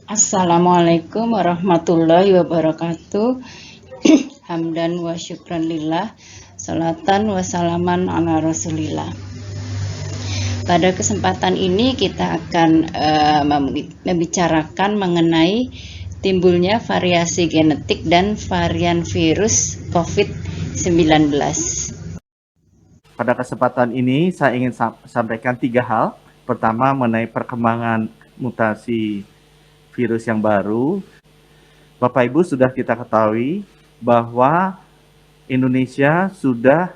Assalamualaikum warahmatullahi wabarakatuh. Hamdan wa syukran lillah, salatan wa salaman ala rasulillah. Pada kesempatan ini kita akan membicarakan mengenai timbulnya variasi genetik dan varian virus COVID-19. Pada kesempatan ini saya ingin sampaikan 3 hal. Pertama, mengenai perkembangan mutasi virus yang baru. Bapak Ibu sudah kita ketahui bahwa Indonesia sudah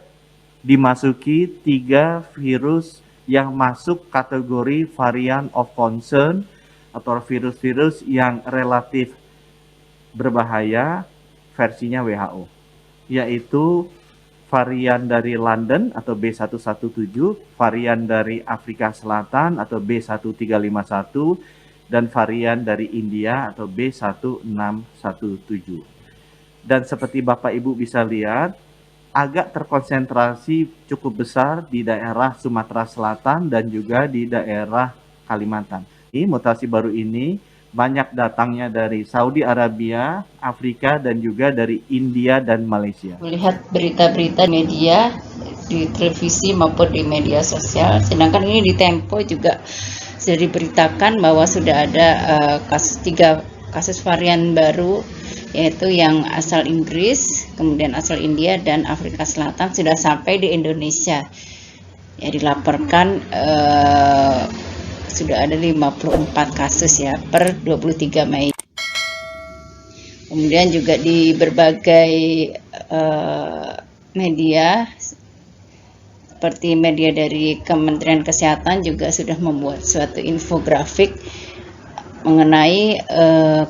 dimasuki 3 virus yang masuk kategori varian of concern atau virus-virus yang relatif berbahaya versinya WHO, yaitu varian dari London atau B117, varian dari Afrika Selatan atau B1351, dan varian dari India atau B1617. Dan seperti Bapak Ibu bisa lihat, agak terkonsentrasi cukup besar di daerah Sumatera Selatan dan juga di daerah Kalimantan. Ini mutasi baru ini banyak datangnya dari Saudi Arabia, Afrika, dan juga dari India dan Malaysia. Melihat berita-berita media di televisi maupun di media sosial, sedangkan ini di Tempo juga sudah diberitakan bahwa sudah ada 3 kasus varian baru, yaitu yang asal Inggris, kemudian asal India dan Afrika Selatan sudah sampai di Indonesia. Ya, dilaporkan sudah ada 54 kasus ya per 23 Mei. Kemudian juga di berbagai media seperti media dari Kementerian Kesehatan juga sudah membuat suatu infografik mengenai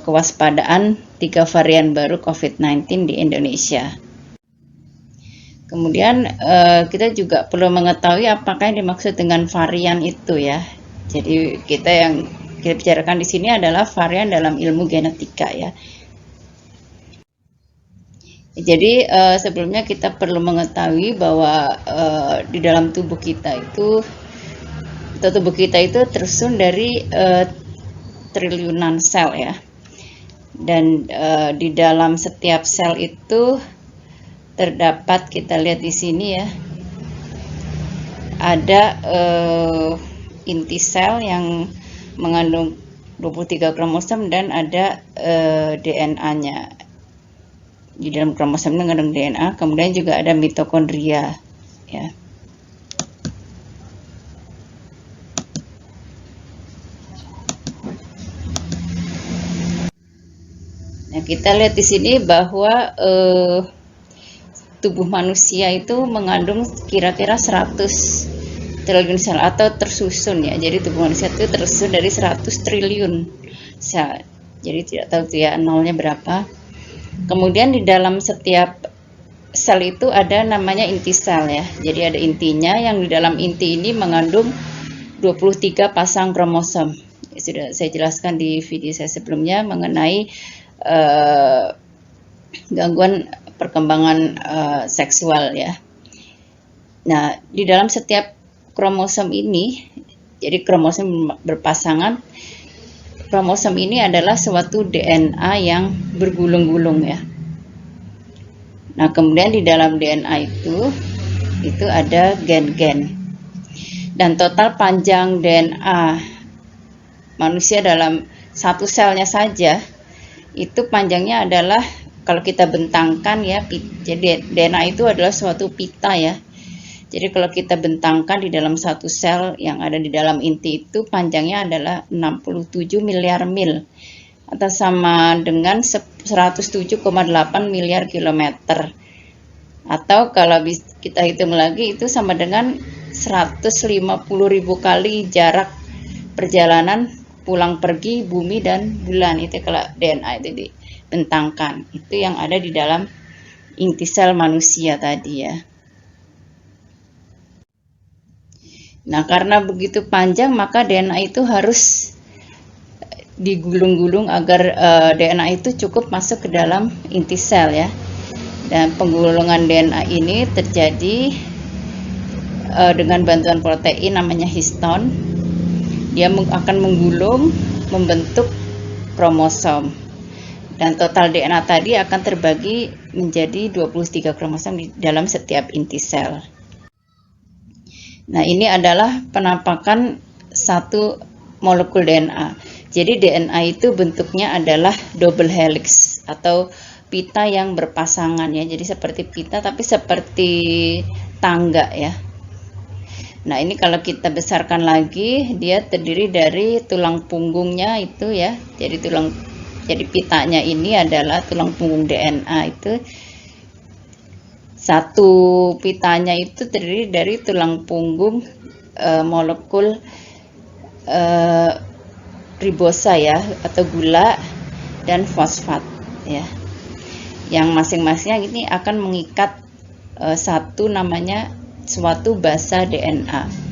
kewaspadaan 3 varian baru COVID-19 di Indonesia. Kemudian kita juga perlu mengetahui apakah yang dimaksud dengan varian itu ya. Jadi kita bicarakan di sini adalah varian dalam ilmu genetika ya. Jadi sebelumnya kita perlu mengetahui bahwa di dalam tubuh kita itu tersusun dari triliunan sel ya. Dan di dalam setiap sel itu terdapat, kita lihat di sini ya, ada inti sel yang mengandung 23 kromosom dan ada DNA-nya. Di dalam kromosom mengandung DNA, kemudian juga ada mitokondria ya. Nah, kita lihat di sini bahwa tubuh manusia itu mengandung kira-kira 100 triliun sel atau tersusun ya. Jadi tubuh manusia itu tersusun dari 100 triliun sel. Jadi tidak tahu tuh ya nolnya berapa. Kemudian di dalam setiap sel itu ada namanya inti sel ya. Jadi ada intinya, yang di dalam inti ini mengandung 23 pasang kromosom. Sudah saya jelaskan di video saya sebelumnya mengenai gangguan perkembangan seksual ya. Nah, di dalam setiap kromosom ini, jadi kromosom berpasangan, kromosom ini adalah suatu DNA yang bergulung-gulung ya. Nah, kemudian di dalam DNA itu ada gen-gen. Dan total panjang DNA manusia dalam satu selnya saja itu panjangnya adalah, kalau kita bentangkan ya, jadi DNA itu adalah suatu pita ya. Jadi kalau kita bentangkan di dalam satu sel yang ada di dalam inti itu, panjangnya adalah 67 miliar mil atau sama dengan 107,8 miliar kilometer. Atau kalau kita hitung lagi itu sama dengan 150.000 kali jarak perjalanan pulang pergi bumi dan bulan. Itu kalau DNA itu dibentangkan. Itu yang ada di dalam inti sel manusia tadi ya. Nah, karena begitu panjang, maka DNA itu harus digulung-gulung agar DNA itu cukup masuk ke dalam inti sel ya. Dan penggulungan DNA ini terjadi dengan bantuan protein namanya histon. Dia akan menggulung, membentuk kromosom. Dan total DNA tadi akan terbagi menjadi 23 kromosom di dalam setiap inti sel. Nah, ini adalah penampakan satu molekul DNA. Jadi DNA itu bentuknya adalah double helix atau pita yang berpasangan ya. Jadi seperti pita tapi seperti tangga ya. Nah, ini kalau kita besarkan lagi, dia terdiri dari tulang punggungnya itu ya. Jadi pitanya ini adalah tulang punggung DNA itu. Satu pitanya itu terdiri dari tulang punggung molekul ribosa ya atau gula dan fosfat ya. Yang masing-masingnya ini akan mengikat satu namanya suatu basa DNA.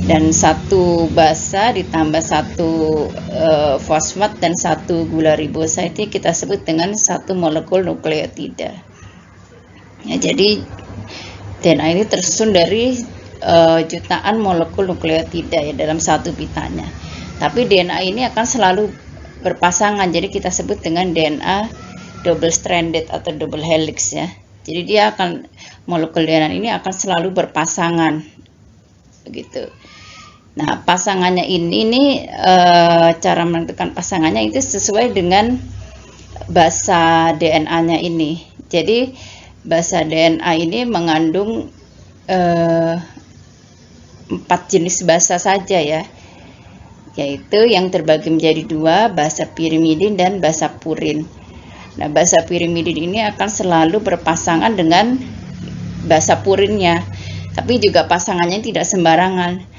Dan satu basa ditambah satu fosfat dan satu gula ribosa itu kita sebut dengan satu molekul nukleotida. Ya, jadi DNA ini tersusun dari jutaan molekul nukleotida ya dalam satu pitanya. Tapi DNA ini akan selalu berpasangan, jadi kita sebut dengan DNA double stranded atau double helix ya. Jadi dia akan molekul DNA ini akan selalu berpasangan begitu. Nah, pasangannya ini cara menentukan pasangannya itu sesuai dengan basa DNA-nya ini. Jadi basa DNA ini mengandung 4 jenis basa saja ya, yaitu yang terbagi menjadi 2, basa pirimidin dan basa purin. Nah, basa pirimidin ini akan selalu berpasangan dengan basa purinnya, tapi juga pasangannya tidak sembarangan.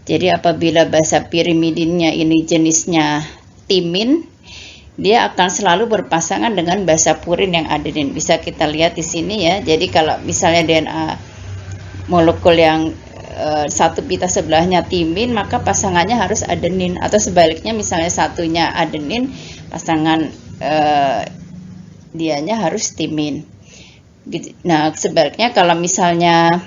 Jadi apabila basa pirimidinnya ini jenisnya timin, dia akan selalu berpasangan dengan basa purin yang adenin. Bisa kita lihat di sini ya. Jadi kalau misalnya DNA molekul yang satu pita sebelahnya timin, maka pasangannya harus adenin, atau sebaliknya misalnya satunya adenin, pasangan dianya harus timin. Nah, sebaliknya kalau misalnya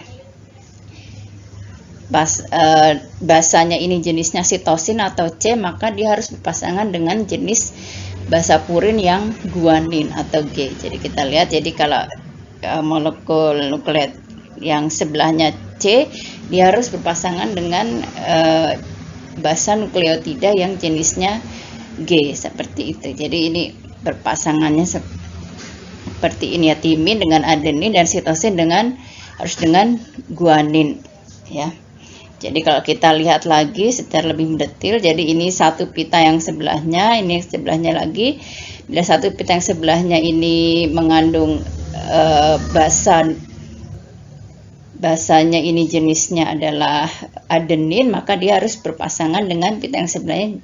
basanya ini jenisnya sitosin atau C, maka dia harus berpasangan dengan jenis basa purin yang guanin atau G. Jadi kita lihat, jadi kalau molekul nukleat yang sebelahnya C, dia harus berpasangan dengan basa nukleotida yang jenisnya G, seperti itu. Jadi ini berpasangannya seperti ini ya, timin dengan adenin dan sitosin harus dengan guanin ya. Jadi kalau kita lihat lagi secara lebih mendetail, jadi ini satu pita yang sebelahnya, ini sebelahnya lagi. Bila satu pita yang sebelahnya ini mengandung basanya ini jenisnya adalah adenin, maka dia harus berpasangan dengan pita yang sebelahnya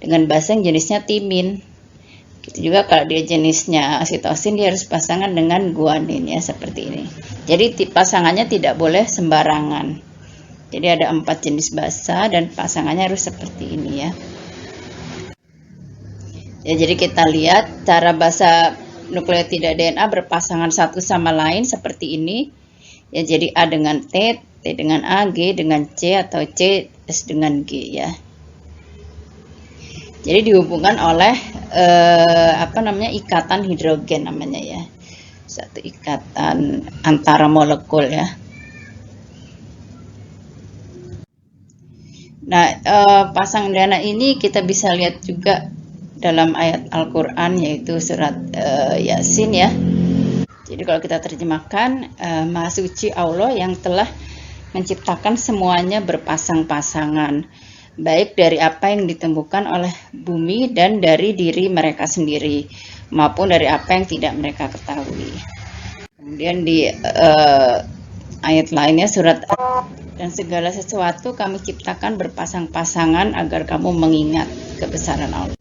dengan basa yang jenisnya timin. Gitu juga kalau dia jenisnya sitosin, dia harus pasangan dengan guanin ya, seperti ini. Jadi pasangannya tidak boleh sembarangan. Jadi ada 4 jenis basa dan pasangannya harus seperti ini ya. Ya, jadi kita lihat cara basa nukleotida DNA berpasangan satu sama lain seperti ini. Ya, jadi A dengan T, T dengan A, G dengan C atau C S dengan G ya. Jadi dihubungkan oleh ikatan hidrogen namanya ya. Satu ikatan antara molekul ya. Nah, pasang DNA ini kita bisa lihat juga dalam ayat Al-Quran, yaitu surat Yasin ya. Jadi kalau kita terjemahkan, Maha Suci Allah yang telah menciptakan semuanya berpasang-pasangan, baik dari apa yang ditemukan oleh bumi dan dari diri mereka sendiri, maupun dari apa yang tidak mereka ketahui. Kemudian di ayat lainnya surat dan segala sesuatu kami ciptakan berpasang-pasangan agar kamu mengingat kebesaran Allah.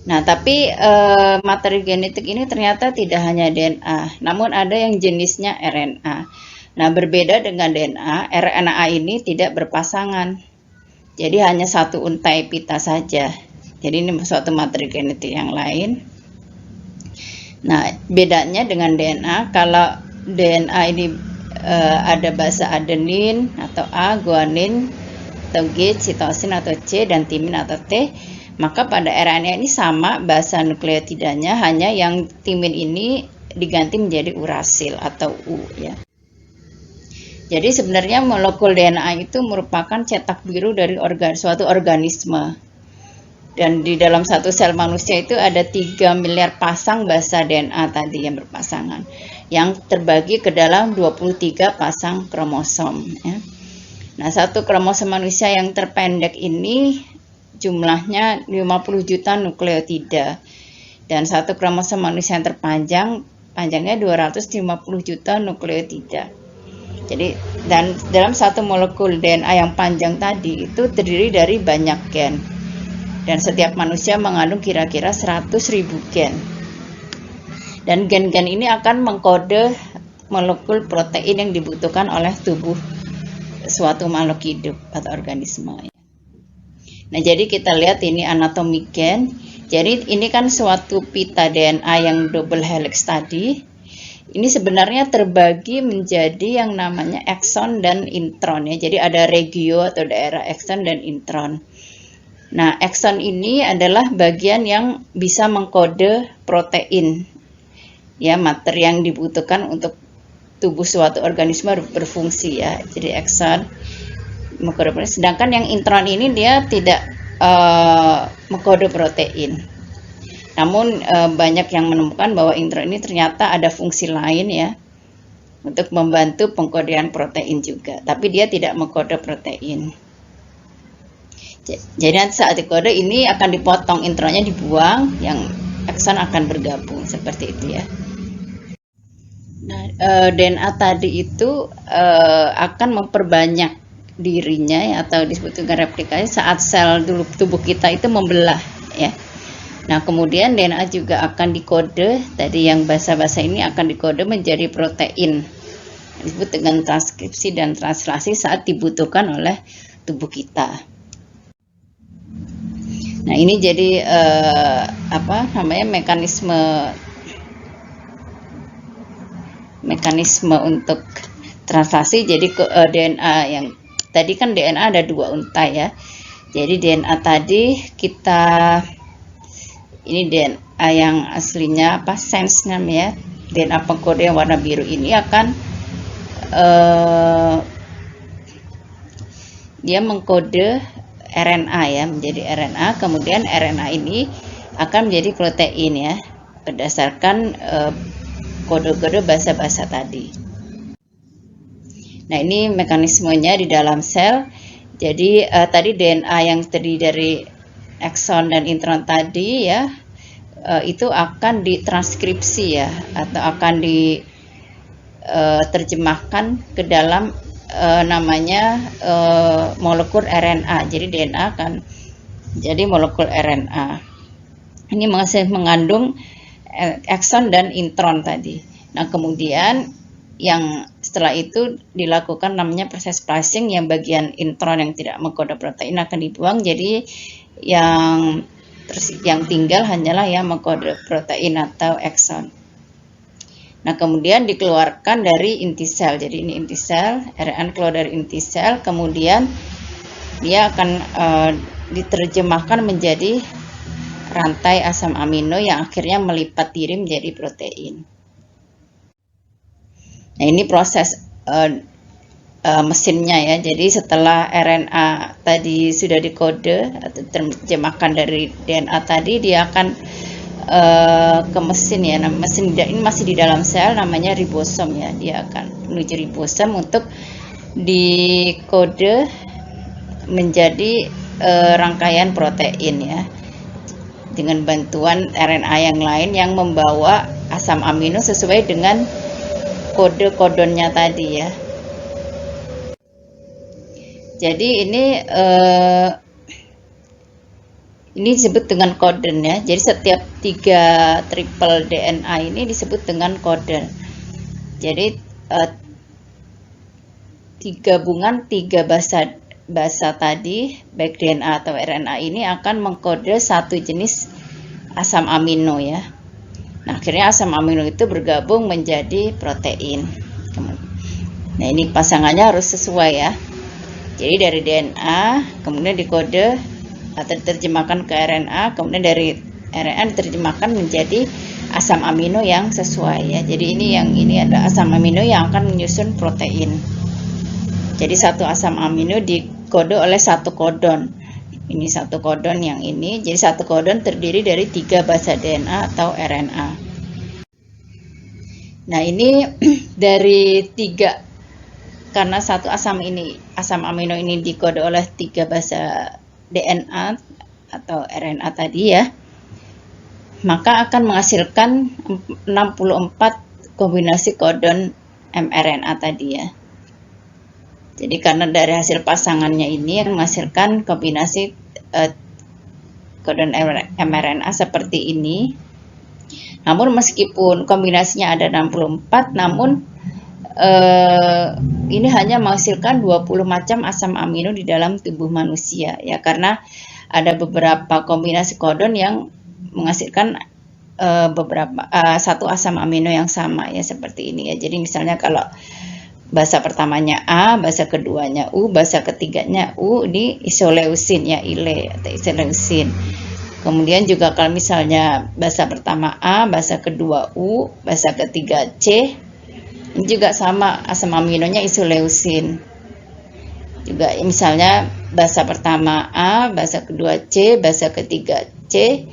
Nah, tapi materi genetik ini ternyata tidak hanya DNA, namun ada yang jenisnya RNA. Nah, berbeda dengan DNA, RNA ini tidak berpasangan. Jadi hanya satu untai pita saja. Jadi ini suatu materi genetik yang lain. Nah, bedanya dengan DNA, kalau DNA ini ada basa adenin atau A, guanin, atau G, sitosin atau C, dan timin atau T. Maka pada RNA ini sama basa nukleotidanya, hanya yang timin ini diganti menjadi urasil atau U ya. Jadi sebenarnya molekul DNA itu merupakan cetak biru dari suatu organisme. Dan di dalam satu sel manusia itu ada 3 miliar pasang basa DNA tadi yang berpasangan, yang terbagi ke dalam 23 pasang kromosom ya. Nah, satu kromosom manusia yang terpendek ini jumlahnya 50 juta nukleotida, dan satu kromosom manusia yang panjangnya 250 juta nukleotida. Jadi, dan dalam satu molekul DNA yang panjang tadi itu terdiri dari banyak gen. Dan setiap manusia mengandung kira-kira 100.000 gen. Dan gen-gen ini akan mengkode molekul protein yang dibutuhkan oleh tubuh suatu makhluk hidup atau organisme. Nah, jadi kita lihat ini anatomi gen. Jadi ini kan suatu pita DNA yang double helix tadi. Ini sebenarnya terbagi menjadi yang namanya ekson dan intron ya. Jadi ada regio atau daerah ekson dan intron. Nah, ekson ini adalah bagian yang bisa mengkode protein, ya, materi yang dibutuhkan untuk tubuh suatu organisme berfungsi ya. Jadi ekson mengkode protein, sedangkan yang intron ini dia tidak mengkode protein. Namun banyak yang menemukan bahwa intron ini ternyata ada fungsi lain ya, untuk membantu pengkodean protein juga, tapi dia tidak mengkode protein. Jadi nanti saat dikode ini akan dipotong, intronnya dibuang, yang ekson akan bergabung seperti itu ya. Nah, DNA tadi itu akan memperbanyak dirinya ya, atau disebut dengan replikasi saat sel tubuh kita itu membelah ya. Nah, kemudian DNA juga akan dikode, tadi yang basa-basa ini akan dikode menjadi protein, disebut dengan transkripsi dan translasi saat dibutuhkan oleh tubuh kita. Nah, ini jadi mekanisme untuk translasi. Jadi DNA yang tadi kan DNA ada 2 untai ya. Jadi DNA tadi ini DNA yang aslinya sense namanya, DNA pengkode yang warna biru ini akan dia mengkode RNA ya, menjadi RNA. Kemudian RNA ini akan menjadi protein ya, berdasarkan kode-kode basa-basa tadi. Nah, ini mekanismenya di dalam sel. Jadi tadi DNA yang terdiri dari ekson dan intron tadi ya, itu akan ditranskripsi ya, atau akan diterjemahkan ke dalam namanya molekul RNA. Jadi DNA akan jadi molekul RNA. Ini masih mengandung ekson dan intron tadi. Nah, kemudian yang setelah itu dilakukan namanya proses splicing, yang bagian intron yang tidak mengkode protein akan dibuang. Jadi yang tinggal hanyalah yang mengkode protein atau ekson. Nah, kemudian dikeluarkan dari inti sel. Jadi ini inti sel, RNA keluar dari inti sel, kemudian dia akan diterjemahkan menjadi rantai asam amino yang akhirnya melipat diri menjadi protein. Nah, ini proses mesinnya ya. Jadi setelah RNA tadi sudah dikode atau terjemahkan dari DNA tadi, dia akan ke mesin ya. Nah, mesin ini masih di dalam sel, namanya ribosom ya. Dia akan menuju ribosom untuk dikode menjadi rangkaian protein ya, dengan bantuan RNA yang lain yang membawa asam amino sesuai dengan kode kodonnya tadi ya. Jadi ini disebut dengan koden ya. Jadi setiap 3 triple DNA ini disebut dengan koden. Jadi gabungan 3 basa tadi, baik DNA atau RNA ini akan mengkode satu jenis asam amino ya. Nah, akhirnya asam amino itu bergabung menjadi protein. Nah, ini pasangannya harus sesuai ya. Jadi dari DNA kemudian dikode atau diterjemahkan ke RNA, kemudian dari RNA diterjemahkan menjadi asam amino yang sesuai ya. Jadi ini adalah asam amino yang akan menyusun protein. Jadi satu asam amino dikode oleh satu kodon. Ini satu kodon yang ini. Jadi satu kodon terdiri dari 3 basa DNA atau RNA. Nah, ini dari 3, karena satu asam amino ini dikode oleh 3 basa DNA atau RNA tadi ya, maka akan menghasilkan 64 kombinasi kodon mRNA tadi ya. Jadi karena dari hasil pasangannya ini yang menghasilkan kombinasi kodon mRNA seperti ini. Namun meskipun kombinasinya ada 64, namun ini hanya menghasilkan 20 macam asam amino di dalam tubuh manusia ya, karena ada beberapa kombinasi kodon yang menghasilkan satu asam amino yang sama ya, seperti ini ya. Jadi misalnya kalau basa pertamanya A, basa keduanya U, basa ketiganya U, ini isoleusin ya, ile atau isoleusin. Kemudian juga kalau misalnya basa pertama A, basa kedua U, basa ketiga C, ini juga sama, asam aminonya isoleusin. Juga misalnya basa pertama A, basa kedua C, basa ketiga C,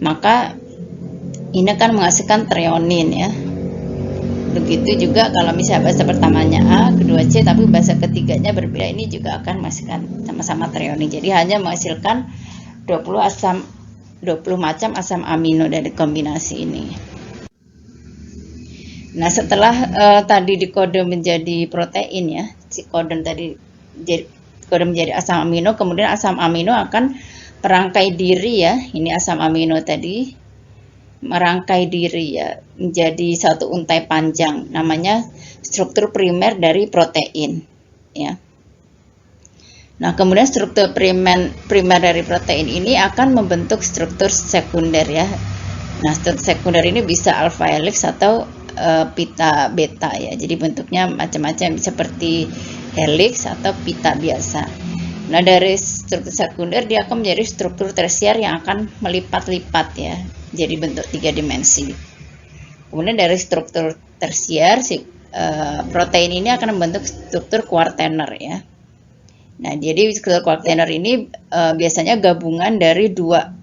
maka ini akan menghasilkan treonin ya. Begitu juga kalau misalnya basa pertamanya A, kedua C, tapi basa ketiganya berbeda, ini juga akan menghasilkan sama-sama treonin. Jadi hanya menghasilkan 20 macam asam amino dari kombinasi ini. Nah, setelah tadi dikode menjadi protein ya, si kodon tadi kode menjadi asam amino, kemudian asam amino akan merangkai diri ya. Ini asam amino tadi merangkai diri ya menjadi satu untai panjang, namanya struktur primer dari protein ya. Nah, kemudian struktur primer dari protein ini akan membentuk struktur sekunder ya. Nah, struktur sekunder ini bisa alpha helix atau pita beta ya. Jadi bentuknya macam-macam, seperti helix atau pita biasa. Nah, dari struktur sekunder dia akan menjadi struktur tersier yang akan melipat-lipat ya. Jadi bentuk 3 dimensi. Kemudian dari struktur tersier protein ini akan membentuk struktur kuartener ya. Nah, jadi struktur kuartener ini biasanya gabungan dari 2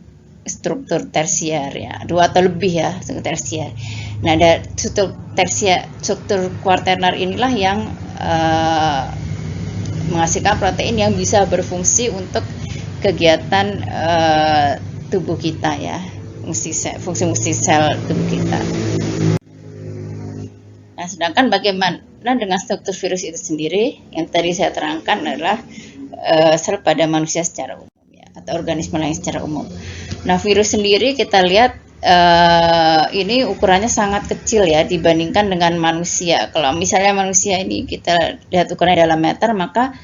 struktur tersier ya, 2 atau lebih ya struktur tersier. Nah, dari struktur kuartener inilah yang menghasilkan protein yang bisa berfungsi untuk kegiatan tubuh kita ya, fungsi sel tubuh kita. Nah, sedangkan bagaimana dengan struktur virus itu sendiri? Yang tadi saya terangkan adalah sel pada manusia secara umum ya, atau organisme lain secara umum. Nah, virus sendiri kita lihat ini ukurannya sangat kecil ya dibandingkan dengan manusia. Kalau misalnya manusia ini kita lihat ukurannya dalam meter, maka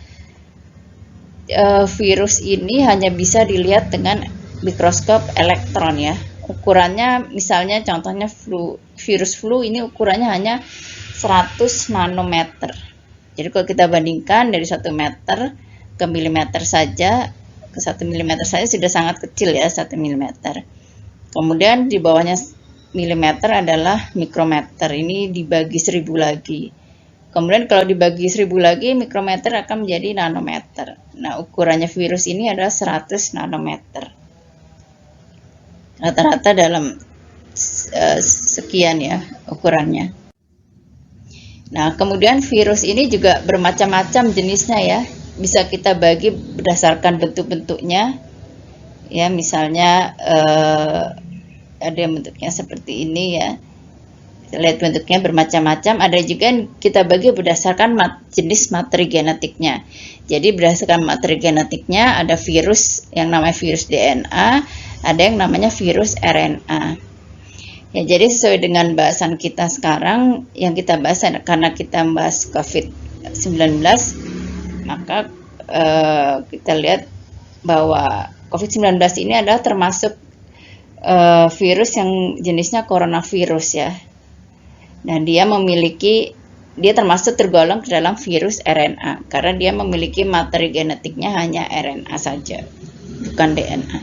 virus ini hanya bisa dilihat dengan mikroskop elektron ya. Ukurannya misalnya contohnya virus flu ini ukurannya hanya 100 nanometer. Jadi kalau kita bandingkan dari 1 meter ke milimeter saja, ke 1 milimeter saja sudah sangat kecil ya, 1 milimeter. Kemudian di bawahnya milimeter adalah mikrometer, ini dibagi 1000 lagi. Kemudian kalau dibagi 1000 lagi, mikrometer akan menjadi nanometer. Nah, ukurannya virus ini adalah 100 nanometer. Rata-rata dalam sekian ya ukurannya. Nah, kemudian virus ini juga bermacam-macam jenisnya ya. Bisa kita bagi berdasarkan bentuk-bentuknya. Ya, misalnya ada yang bentuknya seperti ini ya. Kita lihat bentuknya bermacam-macam. Ada juga yang kita bagi berdasarkan jenis materi genetiknya. Jadi berdasarkan materi genetiknya ada virus yang namanya virus DNA, ada yang namanya virus RNA. Ya, jadi sesuai dengan bahasan kita sekarang yang kita bahas, karena kita membahas COVID-19, maka kita lihat bahwa COVID-19 ini adalah termasuk virus yang jenisnya coronavirus ya. Nah, dia memiliki dia termasuk tergolong ke dalam virus RNA karena dia memiliki materi genetiknya hanya RNA saja, bukan DNA.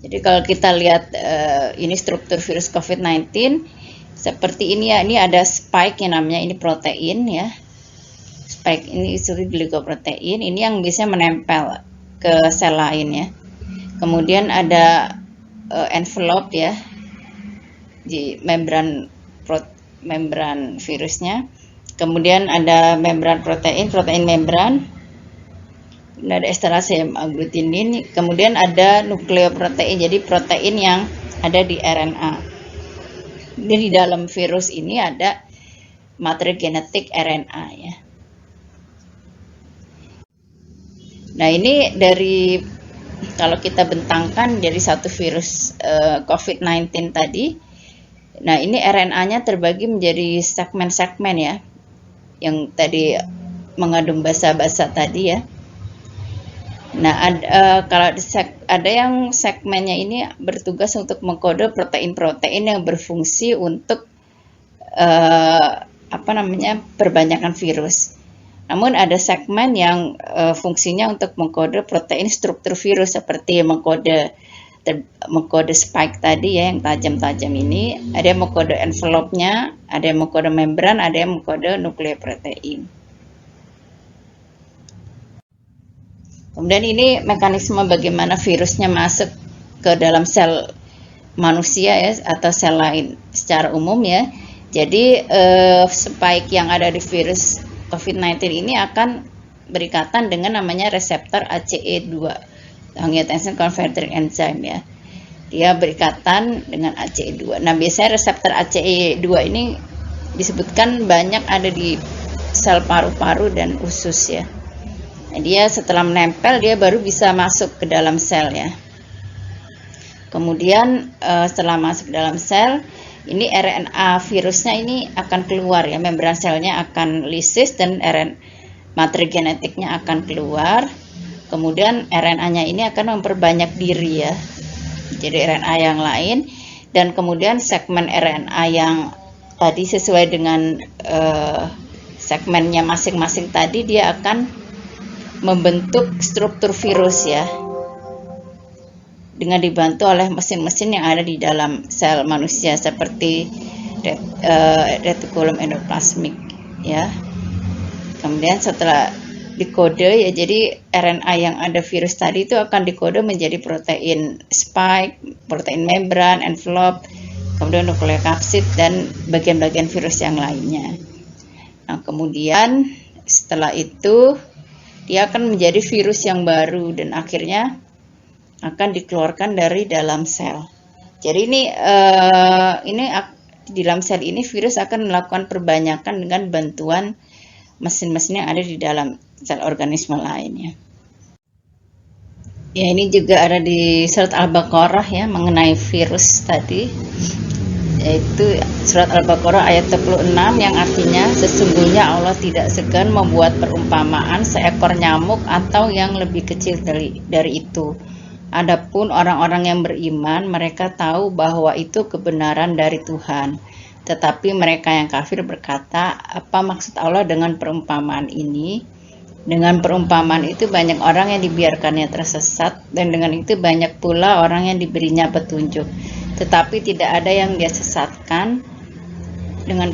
Jadi kalau kita lihat ini struktur virus COVID-19 seperti ini ya, ini ada spike yang namanya ini protein ya. Spike ini glicoprotein, ini yang biasanya menempel ke sel lain ya. Kemudian ada envelope ya di membran virusnya. Kemudian ada membran protein membran. Ada esterase agglutinin. Kemudian ada nukleoprotein, jadi protein yang ada di RNA. Jadi di dalam virus ini ada materi genetik RNA ya. Nah ini dari kalau kita bentangkan dari satu virus COVID-19 tadi, nah ini RNA-nya terbagi menjadi segmen-segmen ya, yang tadi mengandung basa-basa tadi ya. Nah kalau ada yang segmennya ini bertugas untuk mengkode protein-protein yang berfungsi untuk perbanyakan virus. Namun ada segmen yang fungsinya untuk mengkode protein struktur virus seperti mengkode spike tadi ya yang tajam-tajam ini, ada yang mengkode envelope-nya, ada yang mengkode membran, ada yang mengkode nukleoprotein. Kemudian ini mekanisme bagaimana virusnya masuk ke dalam sel manusia ya atau sel lain secara umum ya. Jadi spike yang ada di virus COVID-19 ini akan berikatan dengan namanya reseptor ACE2, angiotensin converting enzyme ya. Dia berikatan dengan ACE2. Nah, biasanya reseptor ACE2 ini disebutkan banyak ada di sel paru-paru dan usus ya. Nah, dia setelah menempel dia baru bisa masuk ke dalam sel ya. Kemudian setelah masuk ke dalam sel, ini RNA virusnya ini akan keluar ya, membran selnya akan lisis dan materi genetiknya akan keluar. Kemudian RNA-nya ini akan memperbanyak diri ya, jadi RNA yang lain, dan kemudian segmen RNA yang tadi sesuai dengan segmennya masing-masing tadi dia akan membentuk struktur virus ya, dengan dibantu oleh mesin-mesin yang ada di dalam sel manusia seperti retikulum endoplasmik ya. Kemudian setelah dikode ya, jadi RNA yang ada virus tadi itu akan dikode menjadi protein spike, protein membran, envelope, kemudian nukleokapsid dan bagian-bagian virus yang lainnya. Nah, kemudian setelah itu dia akan menjadi virus yang baru dan akhirnya akan dikeluarkan dari dalam sel. Jadi ini di dalam sel ini virus akan melakukan perbanyakan dengan bantuan mesin-mesin yang ada di dalam sel organisme lainnya. Ya, ini juga ada di surat Al-Baqarah ya mengenai virus tadi, yaitu surat Al-Baqarah ayat 36 yang artinya sesungguhnya Allah tidak segan membuat perumpamaan seekor nyamuk atau yang lebih kecil dari itu. Adapun orang-orang yang beriman, mereka tahu bahwa itu kebenaran dari Tuhan. Tetapi mereka yang kafir berkata, apa maksud Allah dengan perumpamaan ini? Dengan perumpamaan itu banyak orang yang dibiarkannya tersesat, dan dengan itu banyak pula orang yang diberinya petunjuk. Tetapi tidak ada yang dia sesatkan dengan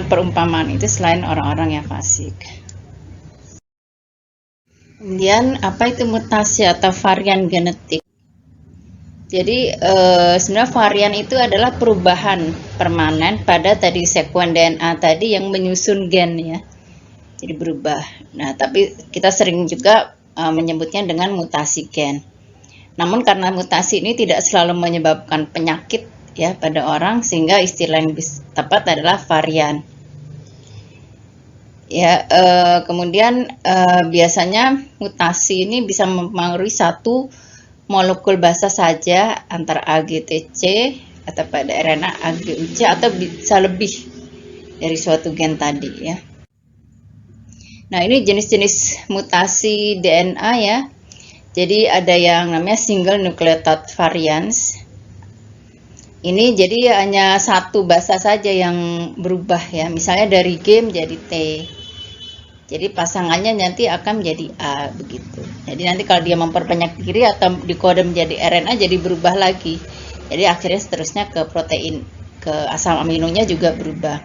perumpamaan itu selain orang-orang yang fasik. Kemudian apa itu mutasi atau varian genetik? Jadi sebenarnya varian itu adalah perubahan permanen pada tadi sekuen DNA tadi yang menyusun gen ya. Jadi berubah. Nah, tapi kita sering juga menyebutnya dengan mutasi gen. Namun karena mutasi ini tidak selalu menyebabkan penyakit ya pada orang, sehingga istilah yang tepat adalah varian. Ya, kemudian biasanya mutasi ini bisa mempengaruhi satu molekul basa saja antara AGTC atau pada RNA AGUC atau bisa lebih dari suatu gen tadi ya. Nah, ini jenis-jenis mutasi DNA ya. Jadi ada yang namanya single nucleotide variants. Ini jadi hanya satu basa saja yang berubah ya. Misalnya dari G menjadi T. Jadi pasangannya nanti akan menjadi A begitu. Jadi nanti kalau dia memperbanyak kiri atau dikode menjadi RNA jadi berubah lagi. Jadi akhirnya seterusnya ke protein, ke asam aminonya juga berubah.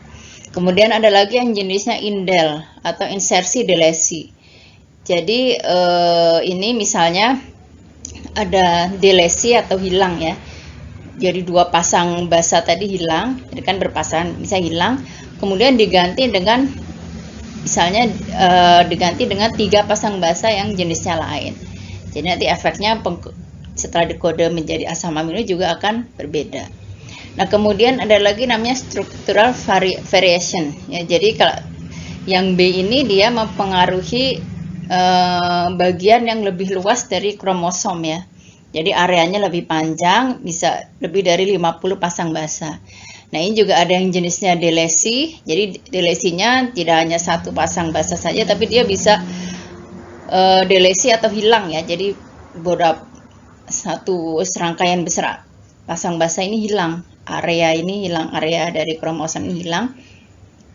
Kemudian ada lagi yang jenisnya indel atau insersi delesi. Jadi ini misalnya ada delesi atau hilang ya. Jadi dua pasang basa tadi hilang, jadi kan berpasangan bisa hilang, kemudian diganti dengan misalnya diganti dengan 3 pasang basa yang jenisnya lain. Jadi nanti efeknya setelah dikode menjadi asam amino juga akan berbeda. Nah, kemudian ada lagi namanya structural variation ya. Jadi kalau yang B ini dia mempengaruhi bagian yang lebih luas dari kromosom ya. Jadi areanya lebih panjang, bisa lebih dari 50 pasang basa. Nah, ini juga ada yang jenisnya delesi. Jadi delesinya tidak hanya satu pasang basa saja, tapi dia bisa delesi atau hilang ya. Jadi beberapa satu serangkaian besar pasang basa ini hilang. Area ini hilang, area dari kromosom ini hilang.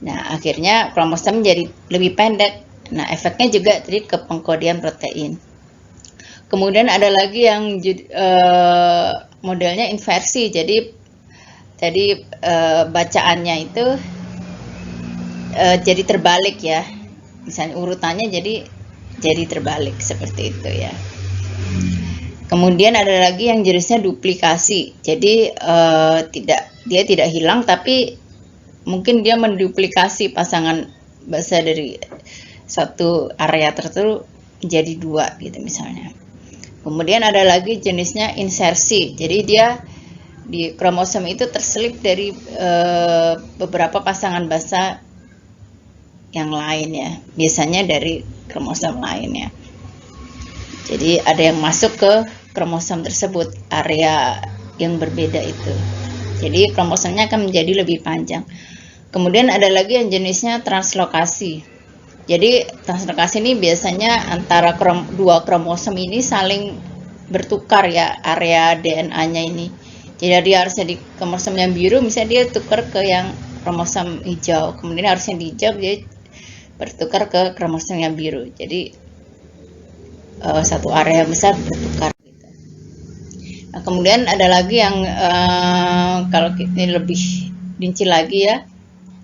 Nah, akhirnya kromosom menjadi lebih pendek. Nah, efeknya juga jadi ke pengkodean protein. Kemudian ada lagi yang modelnya inversi. Jadi bacaannya itu jadi terbalik ya. Misalnya urutannya jadi terbalik seperti itu ya. Kemudian ada lagi yang jenisnya duplikasi. Jadi dia tidak hilang tapi mungkin dia menduplikasi pasangan basa dari satu area tertentu menjadi 2 gitu misalnya. Kemudian ada lagi jenisnya insersi. Jadi dia di kromosom itu terselip dari beberapa pasangan basa yang lain ya. Biasanya dari kromosom lain ya. Jadi ada yang masuk ke kromosom tersebut, area yang berbeda itu. Jadi kromosomnya akan menjadi lebih panjang. Kemudian ada lagi yang jenisnya translokasi. Jadi translokasi ini biasanya antara dua kromosom ini saling bertukar ya area DNA-nya ini. Jadi dia harusnya di kromosom yang biru, misalnya dia tukar ke yang kromosom hijau. Kemudian harusnya di hijau dia bertukar ke kromosom yang biru. Jadi satu area besar bertukar. Nah, kemudian ada lagi yang kalau ini lebih rinci lagi ya.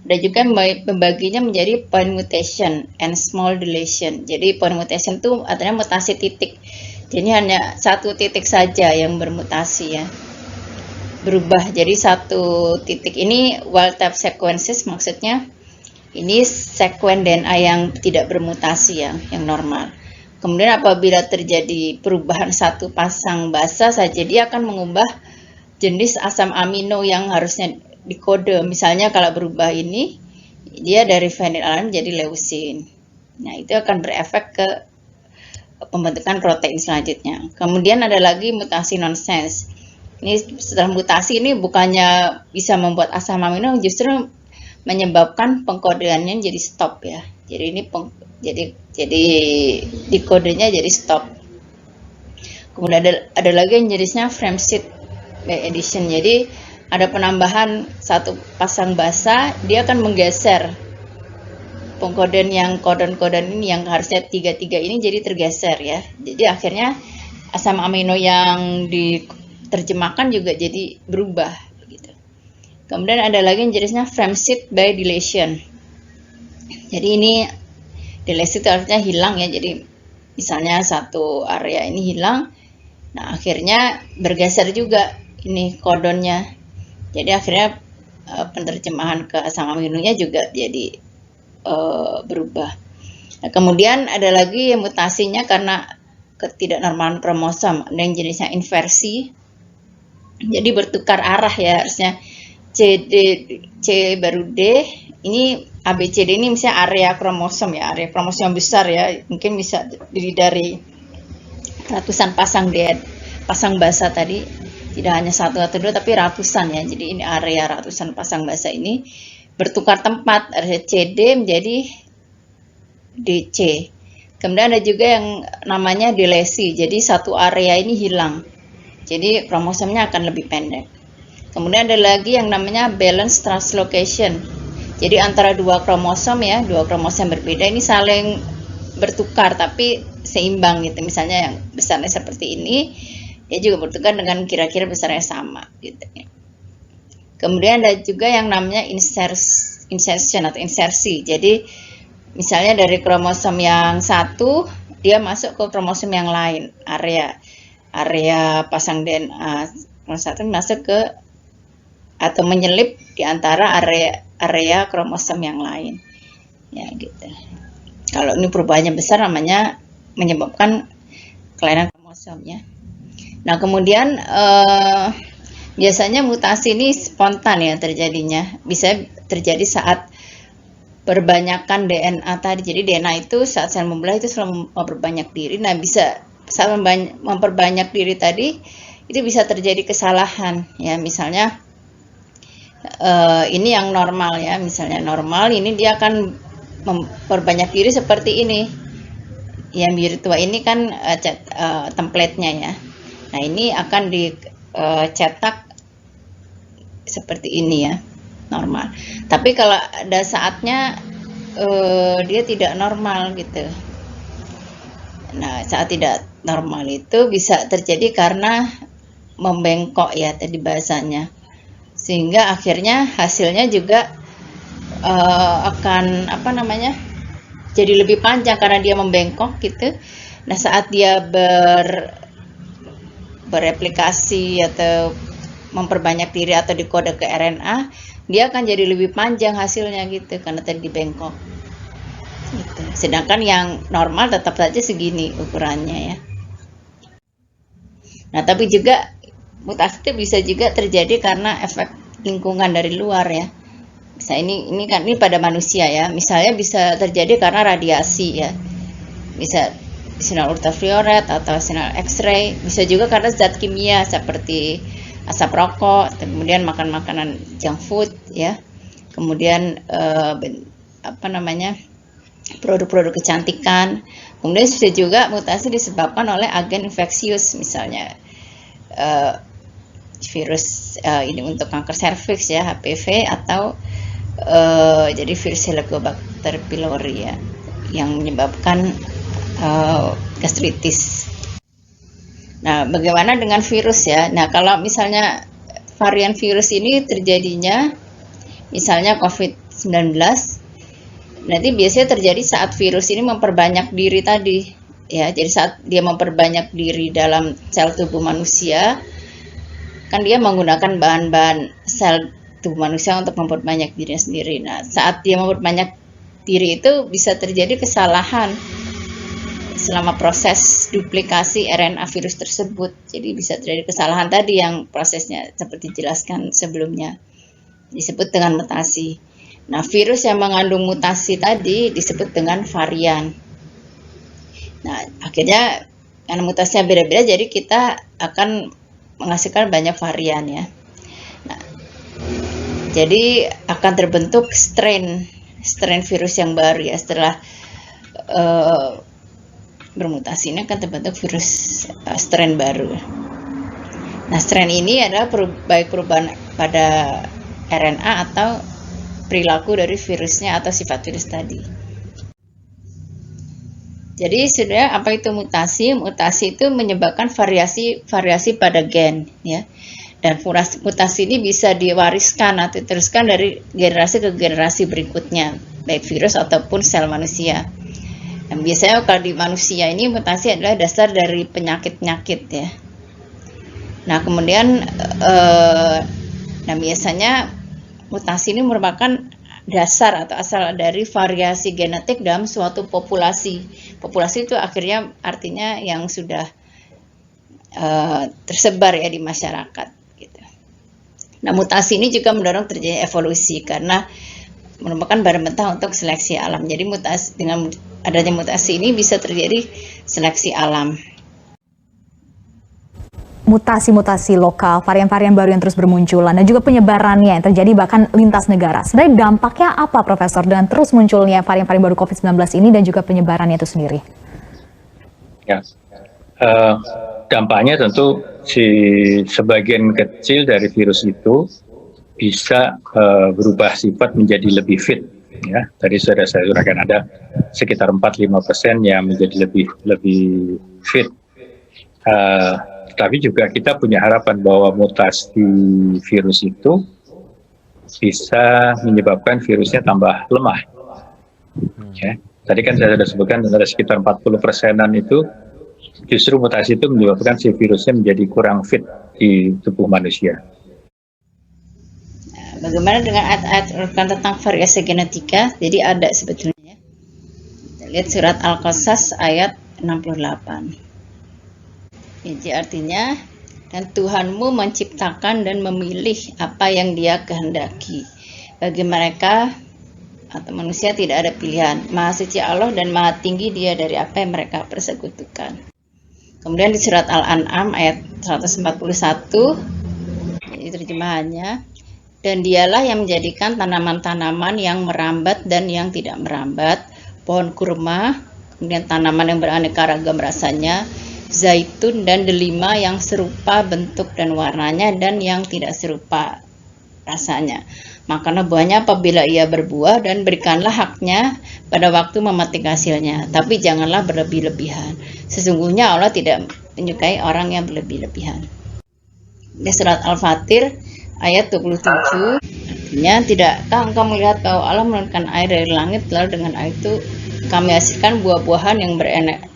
Ada juga membaginya menjadi point mutation and small deletion. Jadi point mutation itu artinya mutasi titik. Jadi hanya satu titik saja yang bermutasi ya. Berubah jadi satu titik ini wild type sequences, maksudnya ini sekuen DNA yang tidak bermutasi ya, yang normal. Kemudian apabila terjadi perubahan satu pasang basa saja, dia akan mengubah jenis asam amino yang harusnya dikode. Misalnya kalau berubah ini, dia dari phenylalanine jadi leucine. Nah, itu akan berefek ke pembentukan protein selanjutnya. Kemudian ada lagi mutasi nonsense. Ini setelah mutasi ini bukannya bisa membuat asam amino, justru menyebabkan pengkodeannya jadi stop ya. Jadi ini jadi dikodenya jadi stop. Kemudian ada lagi yang jenisnya frame shift addition. Jadi ada penambahan satu pasang basa, dia akan menggeser pengkodean yang kodon-kodon ini yang harusnya 33 ini jadi tergeser ya. Jadi akhirnya asam amino yang diterjemahkan juga jadi berubah begitu. Kemudian ada lagi yang jenisnya frame shift by deletion. Jadi ini delesi itu artinya hilang ya. Jadi misalnya satu area ini hilang, nah akhirnya bergeser juga ini kodonnya. Jadi akhirnya penerjemahan ke asam aminonya juga jadi berubah. Nah, kemudian ada lagi yang mutasinya karena ketidaknormalan kromosom, ada yang jenisnya inversi. Jadi bertukar arah ya, harusnya C baru D. Ini ABCD ini misalnya area kromosom ya, area kromosom yang besar ya, mungkin bisa dari ratusan pasang basa tadi, tidak hanya satu atau dua tapi ratusan ya. Jadi ini area ratusan pasang basa ini bertukar tempat, area CD menjadi DC. Kemudian ada juga yang namanya delesi, jadi satu area ini hilang, jadi kromosomnya akan lebih pendek. Kemudian ada lagi yang namanya balance translocation. Jadi antara dua kromosom ya, dua kromosom berbeda ini saling bertukar tapi seimbang gitu. Misalnya yang besarnya seperti ini, dia juga bertukar dengan kira-kira besarnya sama gitu. Kemudian ada juga yang namanya insertion atau insersi. Jadi misalnya dari kromosom yang satu dia masuk ke kromosom yang lain, area pasang DNA satu masuk ke atau menyelip di antara area kromosom yang lain. Ya gitu. Kalau ini perubahannya besar namanya menyebabkan kelainan kromosom ya. Nah, kemudian biasanya mutasi ini spontan ya terjadinya. Bisa terjadi saat perbanyakan DNA tadi. Jadi DNA itu saat sel membelah itu selalu memperbanyak diri. Nah, bisa saat memperbanyak diri tadi itu bisa terjadi kesalahan ya. Misalnya ini yang normal ya. Misalnya normal ini dia akan memperbanyak diri seperti ini. Yang biru tua ini kan template-nya ya. Nah, ini akan dicetak seperti ini ya, normal. Tapi kalau ada saatnya dia tidak normal gitu. Nah, saat tidak normal itu bisa terjadi karena membengkok ya tadi bahasanya. Sehingga akhirnya hasilnya juga akan jadi lebih panjang karena dia membengkok gitu. Nah, saat dia bereplikasi atau memperbanyak diri atau dikode ke RNA, dia akan jadi lebih panjang hasilnya gitu karena tadi dibengkok. Gitu. Sedangkan yang normal tetap saja segini ukurannya ya. Nah, tapi juga mutasi itu bisa juga terjadi karena efek lingkungan dari luar ya. Misalnya ini pada manusia ya. Misalnya bisa terjadi karena radiasi ya. Bisa sinar ultraviolet atau sinar X-ray, bisa juga karena zat kimia seperti asap rokok, kemudian makan makanan junk food ya, kemudian produk-produk kecantikan. Kemudian bisa juga mutasi disebabkan oleh agen infeksius, misalnya virus ini untuk kanker serviks ya, HPV, atau jadi virus Helicobacter pylori ya, yang menyebabkan gastritis. Nah, bagaimana dengan virus ya? Nah, kalau misalnya varian virus ini terjadinya misalnya COVID-19, nanti biasanya terjadi saat virus ini memperbanyak diri tadi ya. Jadi saat dia memperbanyak diri dalam sel tubuh manusia, kan dia menggunakan bahan-bahan sel tubuh manusia untuk memperbanyak dirinya sendiri. Nah, saat dia memperbanyak diri itu bisa terjadi kesalahan selama proses duplikasi RNA virus tersebut. Jadi bisa terjadi kesalahan tadi yang prosesnya seperti dijelaskan sebelumnya, disebut dengan mutasi. Nah, virus yang mengandung mutasi tadi disebut dengan varian. Nah, akhirnya karena mutasinya beda-beda, jadi kita akan menghasilkan banyak varian ya. Nah, jadi akan terbentuk strain virus yang baru ya. Setelah bermutasi ini akan terbentuk virus strain baru. Nah, strain ini adalah baik perubahan pada RNA atau perilaku dari virusnya atau sifat virus tadi. Jadi sebenarnya apa itu mutasi? Mutasi itu menyebabkan variasi pada gen ya. Dan mutasi ini bisa diwariskan atau diteruskan dari generasi ke generasi berikutnya, baik virus ataupun sel manusia. Dan biasanya kalau di manusia ini mutasi adalah dasar dari penyakit-penyakit ya. Nah, kemudian biasanya mutasi ini merupakan dasar atau asal dari variasi genetik dalam suatu populasi. Populasi itu akhirnya artinya yang sudah tersebar ya di masyarakat gitu. Nah, mutasi ini juga mendorong terjadinya evolusi karena merupakan bahan mentah untuk seleksi alam. Jadi dengan adanya mutasi ini bisa terjadi seleksi alam. Mutasi-mutasi lokal, varian-varian baru yang terus bermunculan, dan juga penyebarannya yang terjadi bahkan lintas negara. Sebenarnya dampaknya apa, Profesor, dengan terus munculnya varian-varian baru COVID-19 ini dan juga penyebarannya itu sendiri? Ya, dampaknya tentu sebagian kecil dari virus itu bisa berubah sifat menjadi lebih fit. Ya, tadi sudah saya uraikan ada sekitar 4-5% yang menjadi lebih fit. Tapi juga kita punya harapan bahwa mutasi virus itu bisa menyebabkan virusnya tambah lemah. Ya. Tadi kan saya sudah sebutkan ada sekitar 40%-an itu justru mutasi itu menyebabkan si virusnya menjadi kurang fit di tubuh manusia. Bagaimana dengan ayat-ayat tentang variasi genetika? Jadi ada sebetulnya. Kita lihat surat Al-Qasas ayat 68. Jadi artinya, dan Tuhanmu menciptakan dan memilih apa yang Dia kehendaki. Bagi mereka atau manusia tidak ada pilihan. Maha suci Allah dan maha tinggi Dia dari apa yang mereka persekutukan. Kemudian di surat Al-An'am ayat 141, ini terjemahannya, dan Dialah yang menjadikan tanaman-tanaman yang merambat dan yang tidak merambat, pohon kurma, kemudian tanaman yang beraneka ragam rasanya, zaitun dan delima yang serupa bentuk dan warnanya dan yang tidak serupa rasanya. Makanlah buahnya apabila ia berbuah dan berikanlah haknya pada waktu memetik hasilnya. Tapi janganlah berlebih-lebihan. Sesungguhnya Allah tidak menyukai orang yang berlebih-lebihan. Di surat Al-Fatir ayat 27, artinya tidakkah engkau melihat bahwa Allah menurunkan air dari langit, lalu dengan air itu kami hasilkan buah-buahan yang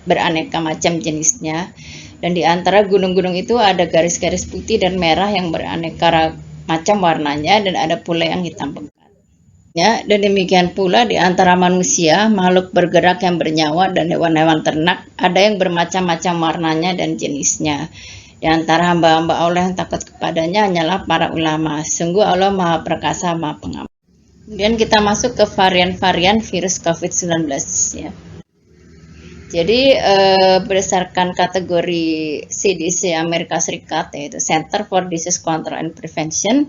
beraneka macam jenisnya, dan di antara gunung-gunung itu ada garis-garis putih dan merah yang beraneka macam warnanya, dan ada pula yang hitam pekat. Ya, dan demikian pula di antara manusia, makhluk bergerak yang bernyawa dan hewan-hewan ternak, ada yang bermacam-macam warnanya dan jenisnya. Di antara hamba-hamba Allah yang takut kepadanya hanyalah para ulama. Sungguh Allah Maha Perkasa, Maha Pengamat. Kemudian kita masuk ke varian-varian virus COVID-19 ya. Jadi berdasarkan kategori CDC Amerika Serikat, yaitu Center for Disease Control and Prevention,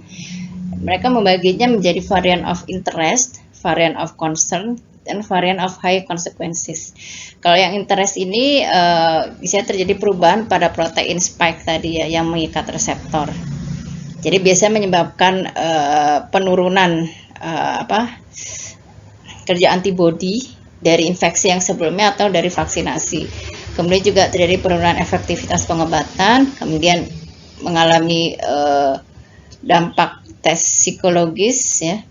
mereka membaginya menjadi variant of interest, variant of concern, dan variant of high consequences. Kalau yang interest ini bisa terjadi perubahan pada protein spike tadi ya, yang mengikat reseptor. Jadi biasanya menyebabkan penurunan kerja antibodi dari infeksi yang sebelumnya atau dari vaksinasi. Kemudian juga terjadi penurunan efektivitas pengobatan, kemudian mengalami dampak tes psikologis ya.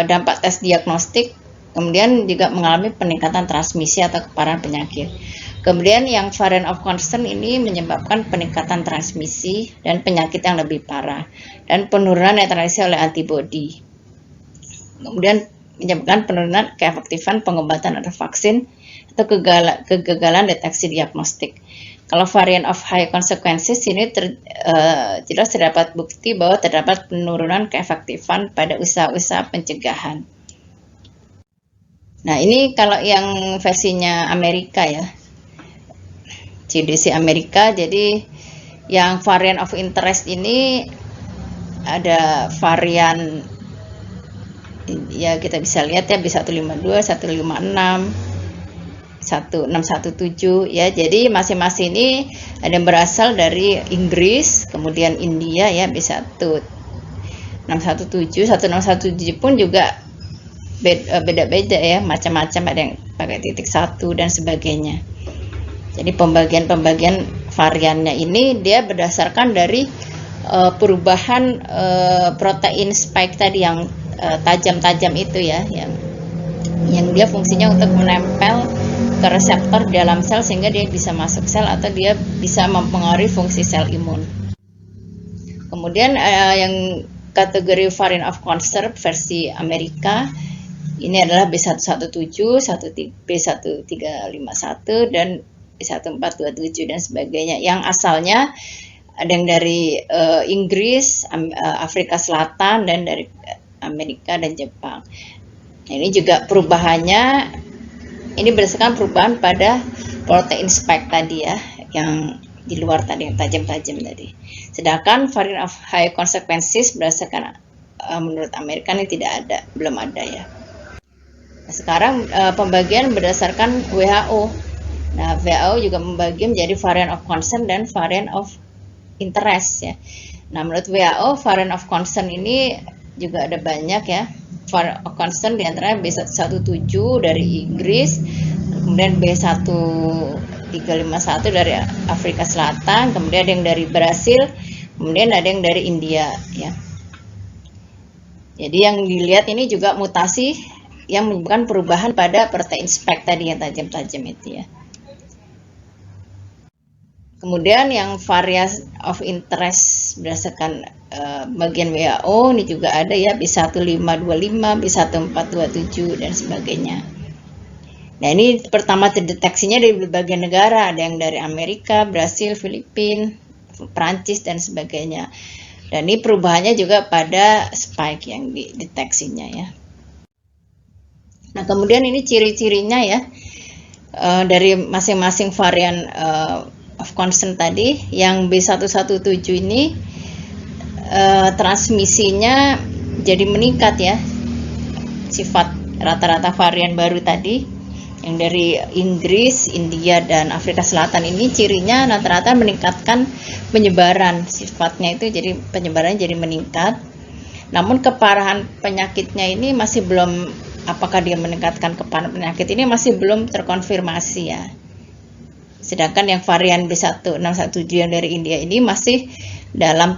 Dampak tes diagnostik, kemudian juga mengalami peningkatan transmisi atau keparahan penyakit. Kemudian yang variant of concern ini menyebabkan peningkatan transmisi dan penyakit yang lebih parah dan penurunan netralisasi oleh antibodi. Kemudian menyebabkan penurunan keefektifan pengobatan atau vaksin atau kegagalan deteksi diagnostik. Kalau variant of high consequences ini jelas terdapat bukti bahwa terdapat penurunan keefektifan pada usaha-usaha pencegahan. Nah, ini kalau yang versinya Amerika ya, CDC Amerika. Jadi yang variant of interest ini ada varian ya, kita bisa lihat ya, B152, 156, 1617 ya. Jadi masing-masing ini ada yang berasal dari Inggris, kemudian India ya, B1617, 1617 pun juga beda-beda ya, macam-macam, ada yang pakai titik 1 dan sebagainya. Jadi pembagian variannya ini dia berdasarkan dari perubahan protein spike tadi yang tajam-tajam itu ya, yang dia fungsinya untuk menempel ke reseptor di dalam sel sehingga dia bisa masuk sel atau dia bisa mempengaruhi fungsi sel imun. Kemudian yang kategori variant of concern versi Amerika ini adalah B117, B1351 dan B1427 dan sebagainya, yang asalnya ada yang dari Inggris, Afrika Selatan, dan dari Amerika dan Jepang. Nah, ini juga perubahannya ini berdasarkan perubahan pada protein spike tadi ya, yang di luar tadi, yang tajam-tajam tadi. Sedangkan variant of high consequences berdasarkan menurut Amerika ini belum ada ya. Nah, sekarang pembagian berdasarkan WHO. Nah, WHO juga membagi menjadi variant of concern dan variant of interest ya. Nah, menurut WHO variant of concern ini juga ada banyak ya. Variant of concern diantaranya B117 dari Inggris, kemudian B1351 dari Afrika Selatan, kemudian ada yang dari Brasil, kemudian ada yang dari India ya. Jadi yang dilihat ini juga mutasi yang menyebabkan perubahan pada protein spike tadi yang tajam-tajam itu ya. Kemudian yang variant of interest berdasarkan bagian WHO ini juga ada ya, B1525, B1427 dan sebagainya. Nah, ini pertama terdeteksinya dari berbagai negara, ada yang dari Amerika, Brasil, Filipina, Prancis dan sebagainya. Dan ini perubahannya juga pada spike yang dideteksinya ya. Nah, kemudian ini ciri-cirinya ya dari masing-masing varian of concern tadi. Yang B117 ini transmisinya jadi meningkat ya, sifat rata-rata varian baru tadi yang dari Inggris, India dan Afrika Selatan ini cirinya rata-rata meningkatkan penyebaran, sifatnya itu jadi penyebarannya jadi meningkat. Namun keparahan penyakitnya ini masih belum, apakah dia meningkatkan keparahan penyakit ini masih belum terkonfirmasi ya. Sedangkan yang varian B1617 yang dari India ini masih dalam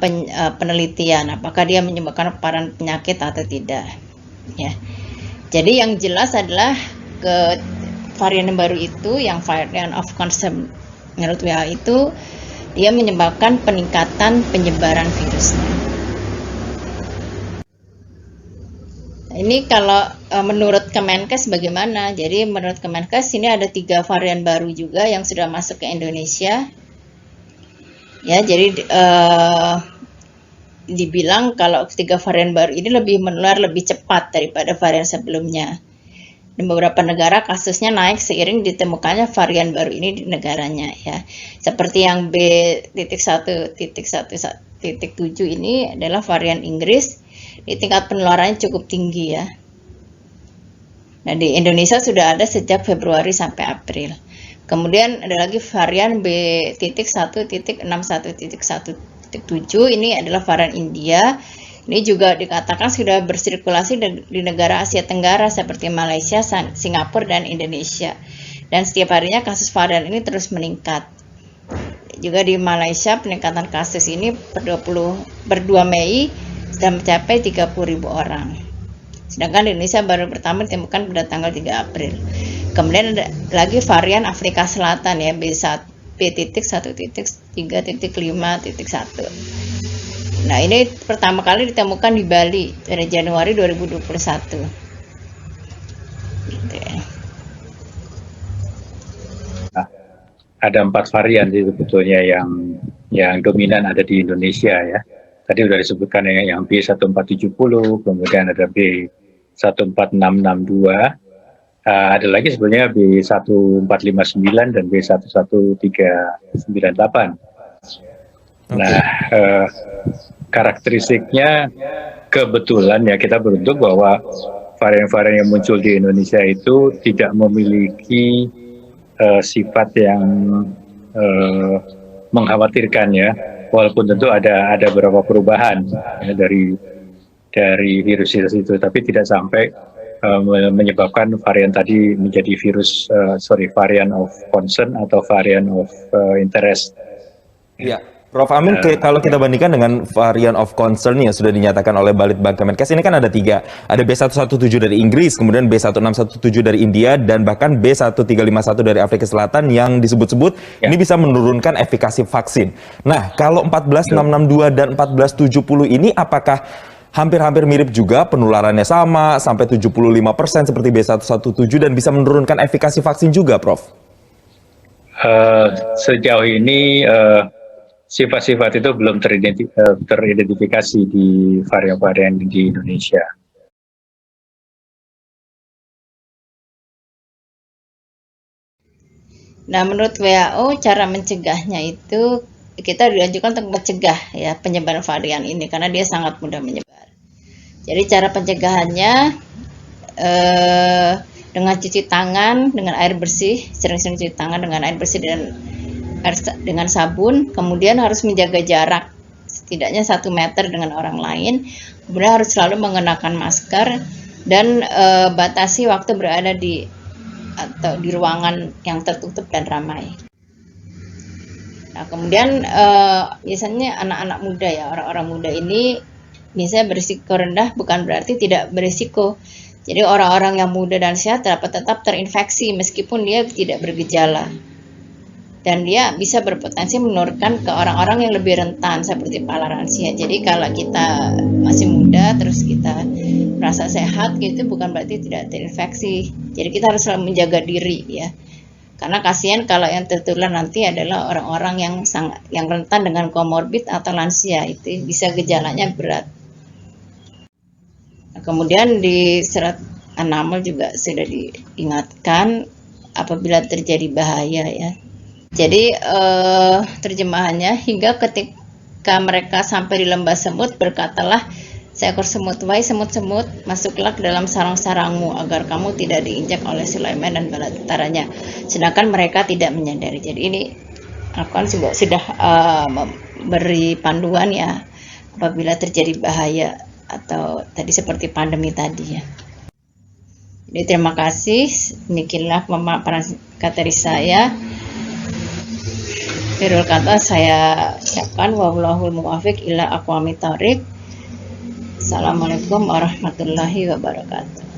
penelitian apakah dia menyebabkan keparahan penyakit atau tidak ya. Jadi yang jelas adalah varian yang baru itu, yang variant of concern menurut WHO itu dia menyebabkan peningkatan penyebaran virusnya. Ini kalau menurut Kemenkes bagaimana? Jadi menurut Kemenkes ini ada 3 varian baru juga yang sudah masuk ke Indonesia. Ya, jadi dibilang kalau 3 varian baru ini lebih menular lebih cepat daripada varian sebelumnya. Di beberapa negara kasusnya naik seiring ditemukannya varian baru ini di negaranya ya. Seperti yang B.1.1.7 ini adalah varian Inggris. Di tingkat penularannya cukup tinggi ya. Nah, di Indonesia sudah ada sejak Februari sampai April. Kemudian ada lagi varian B.1.61.7 ini adalah varian India. Ini juga dikatakan sudah bersirkulasi di negara Asia Tenggara seperti Malaysia, Singapura dan Indonesia. Dan setiap harinya kasus varian ini terus meningkat. Juga di Malaysia peningkatan kasus ini per 2 Mei sudah mencapai 30.000 orang. Sedangkan di Indonesia baru pertama ditemukan pada tanggal 3 April. Kemudian ada lagi varian Afrika Selatan ya, B1.1.3.5.1. Nah, ini pertama kali ditemukan di Bali pada Januari 2021. Gitu ya. Nah, ada 4 varian sih sebetulnya yang dominan ada di Indonesia ya. Tadi sudah disebutkan yang B1470, kemudian ada B14662, ada lagi sebenarnya B1459 dan B11398. Nah, karakteristiknya kebetulan ya kita beruntung bahwa varian-varian yang muncul di Indonesia itu tidak memiliki sifat yang mengkhawatirkan ya. Walaupun tentu ada beberapa perubahan ya, dari virus itu, tapi tidak sampai menyebabkan varian tadi menjadi varian of concern atau varian of interest. Ya, Prof. Amin, kalau kita bandingkan dengan varian of concern yang sudah dinyatakan oleh Balitbang Kemenkes, ini kan ada 3. Ada B117 dari Inggris, kemudian B1617 dari India, dan bahkan B1351 dari Afrika Selatan yang disebut-sebut ini bisa menurunkan efikasi vaksin. Nah, kalau 14662 dan 1470 ini apakah hampir-hampir mirip juga, penularannya sama, sampai 75% seperti B117 dan bisa menurunkan efikasi vaksin juga, Prof? Sejauh ini sifat-sifat itu belum teridentifikasi di varian-varian di Indonesia. Nah, menurut WHO cara mencegahnya itu kita dianjurkan untuk mencegah ya penyebaran varian ini karena dia sangat mudah menyebar. Jadi cara pencegahannya dengan cuci tangan dengan air bersih, sering-sering cuci tangan dengan air bersih dan dengan sabun, kemudian harus menjaga jarak setidaknya 1 meter dengan orang lain, kemudian harus selalu mengenakan masker dan batasi waktu berada di ruangan yang tertutup dan ramai. Nah, kemudian biasanya anak-anak muda ya, orang-orang muda ini misalnya berisiko rendah bukan berarti tidak berisiko. Jadi orang-orang yang muda dan sehat dapat tetap terinfeksi meskipun dia tidak bergejala. Dan dia bisa berpotensi menurunkan ke orang-orang yang lebih rentan seperti para lansia. Jadi kalau kita masih muda terus kita merasa sehat gitu bukan berarti tidak terinfeksi. Jadi kita harus selalu menjaga diri ya. Karena kasihan kalau yang tertular nanti adalah orang-orang yang rentan dengan komorbid atau lansia, itu bisa gejalanya berat. Nah, kemudian di surat An-Naml juga sudah diingatkan apabila terjadi bahaya ya. Jadi terjemahannya, hingga ketika mereka sampai di lembah semut, berkatalah seekor semut, wahai semut-semut, masuklah ke dalam sarang-sarangmu agar kamu tidak diinjak oleh Sulaiman dan bala tentaranya. Sedangkan mereka tidak menyadari. Jadi ini Al-Quran sudah memberi panduan ya apabila terjadi bahaya atau tadi seperti pandemi tadi ya. Jadi terima kasih. Demikianlah pemaparan materi saya. Akhirul kata saya ucapkan wallahul muwaffiq ila aqwamit thoriq. Assalamualaikum warahmatullahi wabarakatuh.